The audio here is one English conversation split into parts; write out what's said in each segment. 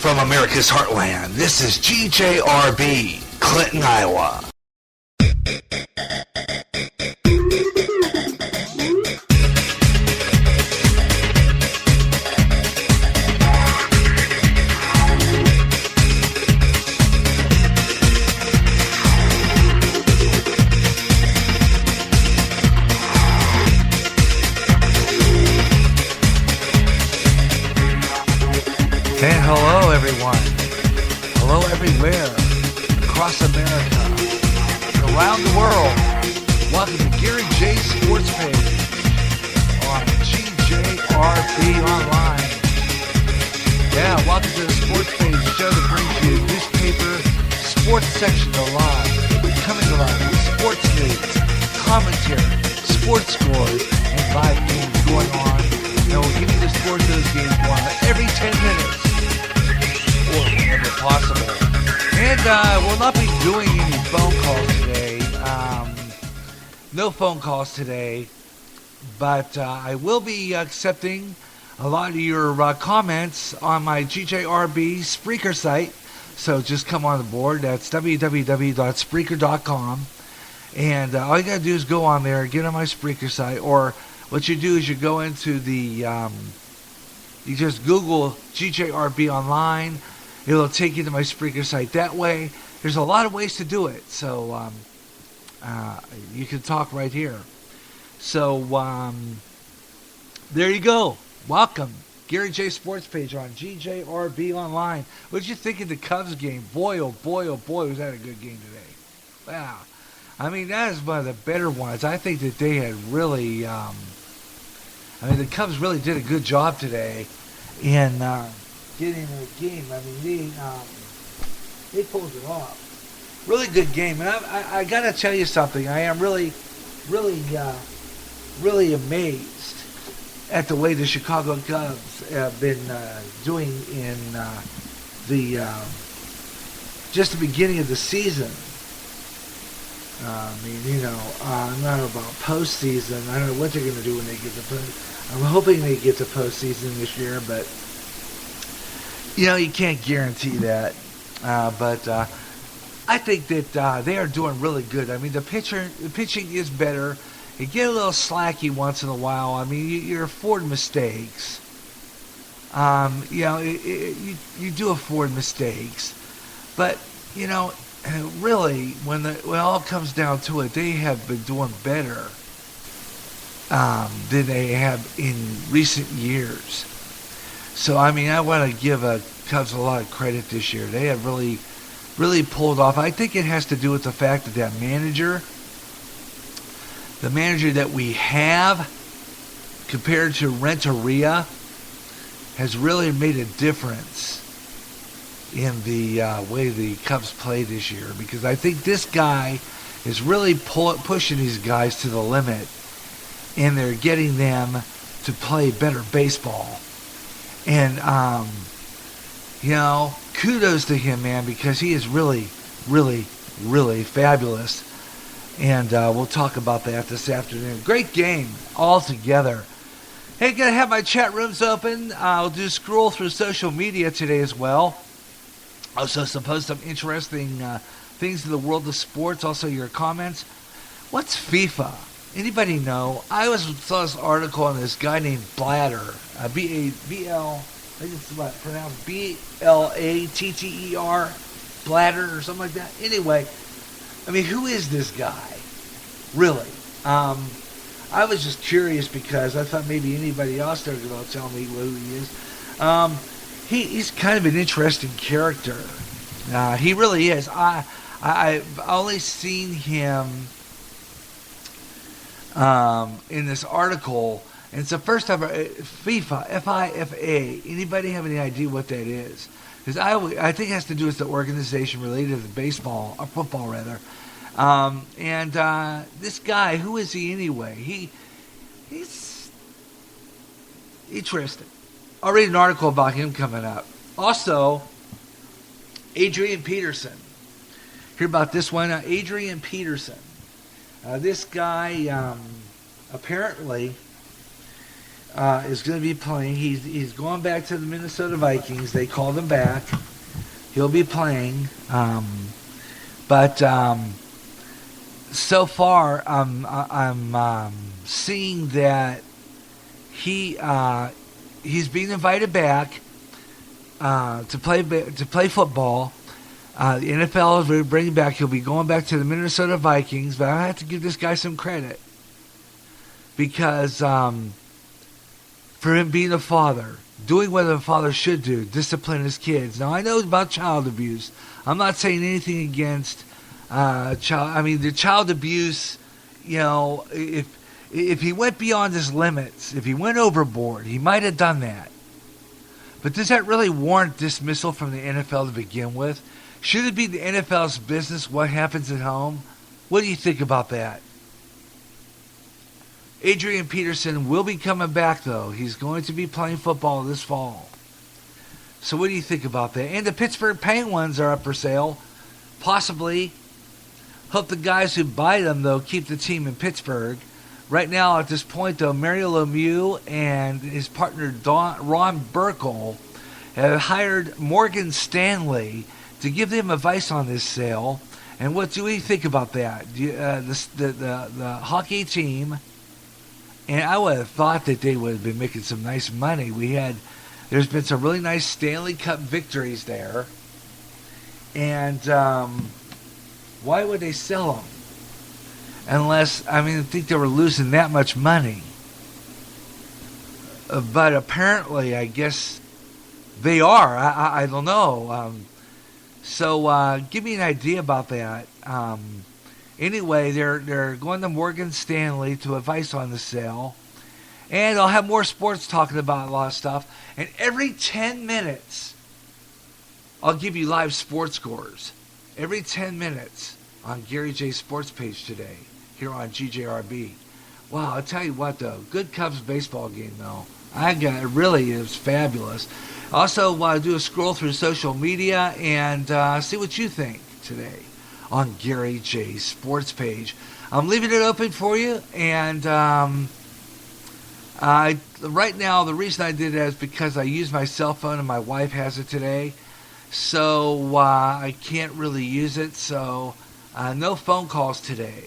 from America's heartland, this is GJRB, Clinton, Iowa. And hello, everyone. Hello, everywhere. Across America. Around the world. Welcome to Garyj Sportspage on GJRB Online. Yeah, welcome to the Sportspage show that brings you newspaper, sports section alive. Coming alive with sports news, commentary, sports scores, and live games going on. And we'll give you the scores of those games going on every 10 minutes. Or whenever possible. And we'll not be doing any phone calls today. No phone calls today. But I will be accepting a lot of your comments on my GJRB Spreaker site. So just come on the board. That's www.spreaker.com. And all you got to do is go on there, get on my Spreaker site. Or what you do is you go into the... you just Google GJRB Online. It'll take you to my Spreaker site that way. There's a lot of ways to do it. So you can talk right here. So there you go. Welcome. Garyj Sportspage on GJRB Online. What did you think of the Cubs game? Boy, oh boy, was that a good game today. Wow. I mean, that is one of the better ones. I think that they had really... the Cubs really did a good job today in... getting in the game. I mean, they pulled it off. Really good game. And I got to tell you something. I am really amazed at the way the Chicago Cubs have been doing in just the beginning of the season. I don't know about postseason. I don't know what they're going to do when they get to postseason. I'm hoping they get to postseason this year, but you can't guarantee that. But I think that they are doing really good. I mean, the pitching is better. You get a little slacky once in a while. I mean, you're afford mistakes. You do afford mistakes. But, really, when it all comes down to it, they have been doing better than they have in recent years. So, I mean, I want to give Cubs a lot of credit this year. They have really, really pulled off. I think it has to do with the fact that the manager that we have, compared to Renteria, has really made a difference in the way the Cubs play this year. Because I think this guy is really pushing these guys to the limit, and they're getting them to play better baseball. And, kudos to him, man, because he is really, really, really fabulous. And we'll talk about that this afternoon. Great game altogether. Hey, going to have my chat rooms open. I'll just scroll through social media today as well. Also, post some interesting things in the world of sports. Also, your comments. What's FIFA? Anybody know? I saw this article on this guy named Blatter. B-A-B-L, I think it's pronounced B-L-A-T-T-E-R, Blatter or something like that. Anyway, I mean, who is this guy? Really? I was just curious because I thought maybe anybody else there was going to tell me who he is. He's kind of an interesting character. He really is. I've only seen him in this article, and it's the first time FIFA, F-I-F-A. Anybody have any idea what that is? Because I think it has to do with the organization related to baseball, or football rather. This guy, who is he anyway? He's interesting. I'll read an article about him coming up. Also, Adrian Peterson. Hear about this one? Adrian Peterson. This guy apparently is going to be playing. He's going back to the Minnesota Vikings. They called him back. He'll be playing. But so far, I'm seeing that he's being invited back to play football. The NFL is bringing back. He'll be going back to the Minnesota Vikings. But I have to give this guy some credit because for him being a father, doing what a father should do, discipline his kids. Now I know about child abuse. I'm not saying anything against the child abuse. You know, if he went beyond his limits, if he went overboard, he might have done that. But does that really warrant dismissal from the NFL to begin with? Should it be the NFL's business what happens at home? What do you think about that? Adrian Peterson will be coming back, though. He's going to be playing football this fall. So what do you think about that? And the Pittsburgh Penguins are up for sale. Possibly. Hope the guys who buy them, though, keep the team in Pittsburgh. Right now, at this point, though, Mario Lemieux and his partner Ron Burkle have hired Morgan Stanley to give them advice on this sale. And what do we think about that? The hockey team, and I would have thought that they would have been making some nice money. There's been some really nice Stanley Cup victories there. And why would they sell them? Unless, I think they were losing that much money. But apparently, I guess they are. I don't know. So give me an idea about that. Anyway, they're going to Morgan Stanley to advice on the sale. And I'll have more sports talking about a lot of stuff. And every 10 minutes, I'll give you live sports scores. Every 10 minutes on Gary J Sports Page today, here on GJRB. Wow, I'll tell you what, though. Good Cubs baseball game, though. It really is fabulous. Also, do a scroll through social media and see what you think today on Gary J Sports Page. I'm leaving it open for you, and right now the reason I did that is because I use my cell phone and my wife has it today, so I can't really use it. So no phone calls today.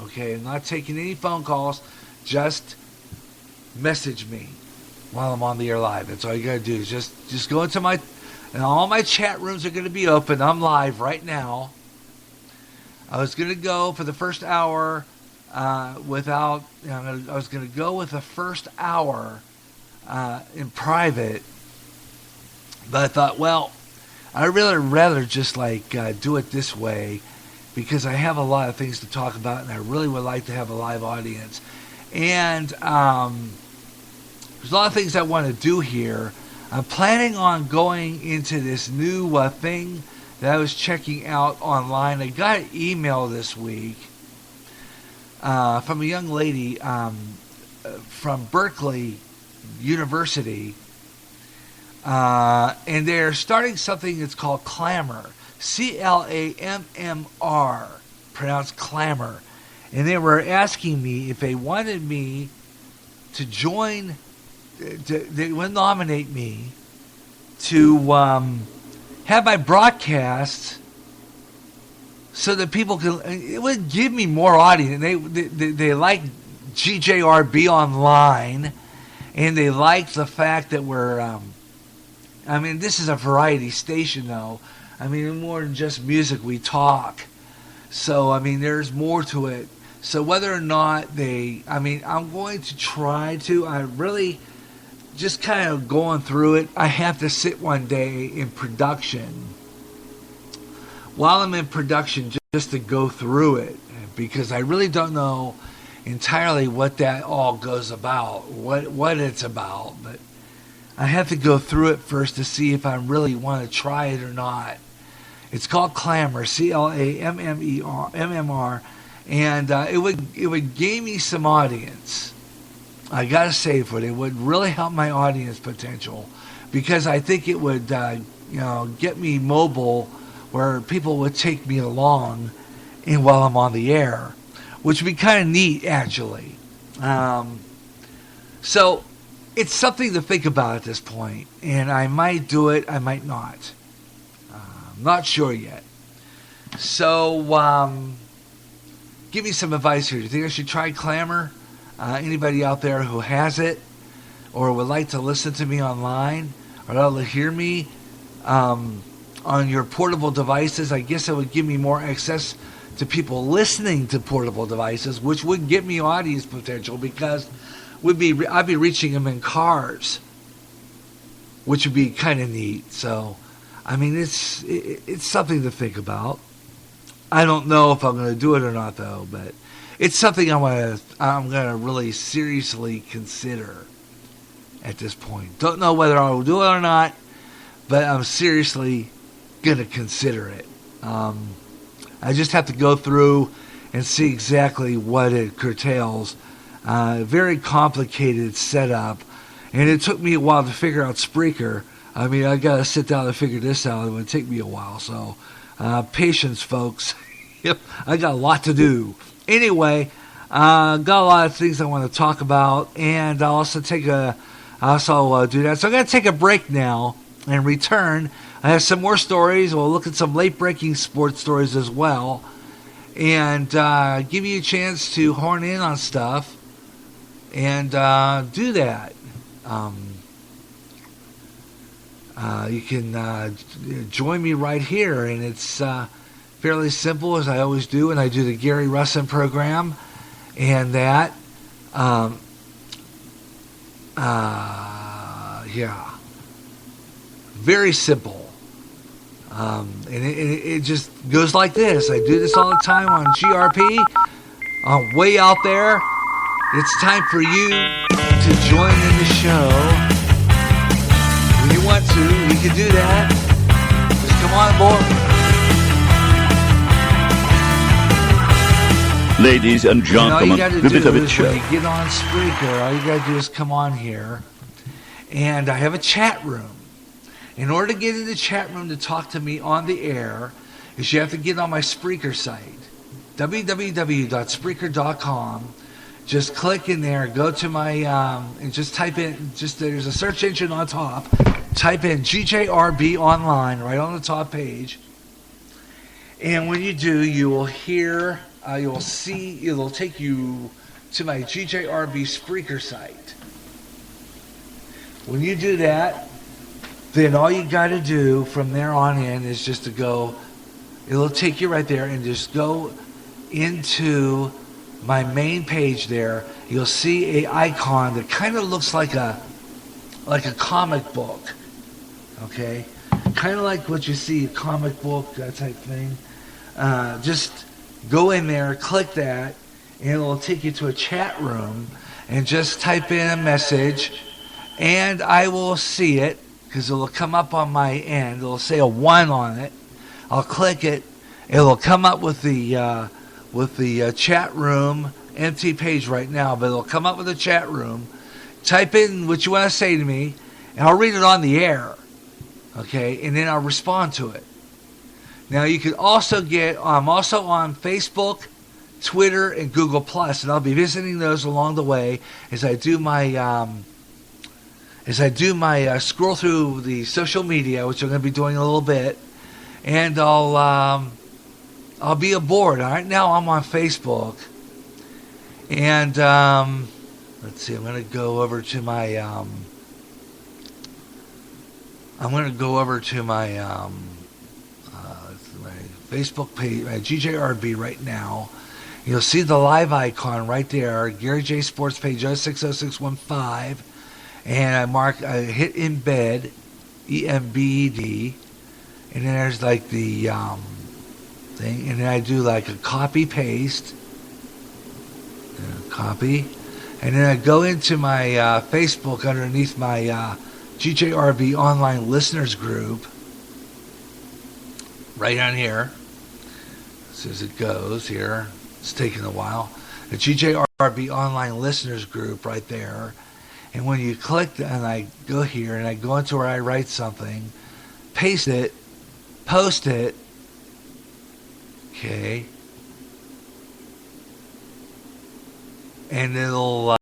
Okay, I'm not taking any phone calls. Just message me while I'm on the air live. That's all you gotta do. Is just go into and all my chat rooms are gonna be open. I'm live right now. I was gonna go for the first hour I was gonna go with the first hour in private, but I thought, well, I'd really rather just do it this way because I have a lot of things to talk about, and I really would like to have a live audience. And there's a lot of things I want to do here. I'm planning on going into this new thing that I was checking out online. I got an email this week from a young lady from Berkeley University, and they're starting something that's called Clamor, Clammr, pronounced Clamor. And they were asking me if they wanted me to join, they would nominate me to have my broadcasts so that people can, it would give me more audience. They like GJRB online, and they like the fact that we're, this is a variety station, though. More than just music, we talk. So, there's more to it. So whether or not I'm going to try to, I really just kind of going through it. I have to sit one day in production while I'm in production just to go through it, because I really don't know entirely what that all goes about, what it's about. But I have to go through it first to see if I really want to try it or not. It's called Clamor, Clammr, and it would gain me some audience. I gotta say, it would really help my audience potential, because I think it would get me mobile, where people would take me along while I'm on the air, which would be kind of neat, actually. So it's something to think about at this point, and I might do it, I might not. I'm not sure yet. So give me some advice here. Do you think I should try Clamor? Anybody out there who has it or would like to listen to me online or able to hear me on your portable devices, I guess it would give me more access to people listening to portable devices, which would give me audience potential because I'd be reaching them in cars, which would be kind of neat. So, I mean, it's something to think about. I don't know if I'm going to do it or not, though, but it's something I'm going to really seriously consider at this point. Don't know whether I will do it or not, but I'm seriously going to consider it. I just have to go through and see exactly what it curtails. Very complicated setup, and it took me a while to figure out Spreaker. I mean, I got to sit down and figure this out. It would take me a while, so patience, folks. Yep, I got a lot to do. Anyway, got a lot of things I want to talk about, and I'll also do that. So I'm going to take a break now and return. I have some more stories. We'll look at some late-breaking sports stories as well, and give you a chance to horn in on stuff and do that. You can join me right here, and it's fairly simple, as I always do, and I do the Garyj Wrestling program, and that, very simple. And it just goes like this. I do this all the time on GRP. I'm way out there. It's time for you to join in the show. When you want to, you can do that. Just come on board. Ladies and gentlemen, the Bit of It Show. When you get on Spreaker, all you got to do is come on here. And I have a chat room. In order to get in the chat room to talk to me on the air, is you have to get on my Spreaker site, www.spreaker.com. Just click in there, go to my, and just type in, there's a search engine on top. Type in GJRB online right on the top page. And when you do, you will hear, you'll see, it'll take you to my GJRB Spreaker site. When you do that, then all you got to do from there on in is just to go, it'll take you right there and just go into my main page there. You'll see an icon that kind of looks like a comic book, okay? Kind of like what you see, a comic book, that type thing. Just go in there, click that, and it'll take you to a chat room, and just type in a message, and I will see it, because it'll come up on my end. It'll say a 1 on it. I'll click it. It'll come up with the chat room empty page right now, but it'll come up with a chat room. Type in what you want to say to me, and I'll read it on the air. Okay, and then I'll respond to it. Now you can also I'm also on Facebook, Twitter, and Google Plus, and I'll be visiting those along the way as I do my scroll through the social media, which I'm going to be doing a little bit, and I'll be aboard. All right, now I'm on Facebook, and let's see. I'm going to go over to my my Facebook page, my GJRB right now. You'll see the live icon right there, Garyj Sportspage060615. And I hit embed, EMBED, and then there's like the thing, and then I do like a copy paste, copy, and then I go into my Facebook underneath my GJRB online listeners group, right on here. As soon as it goes here, it's taking a while. The GJRB online listeners group right there. And when you click, and I go here, and I go into where I write something, paste it, post it, okay, and it'll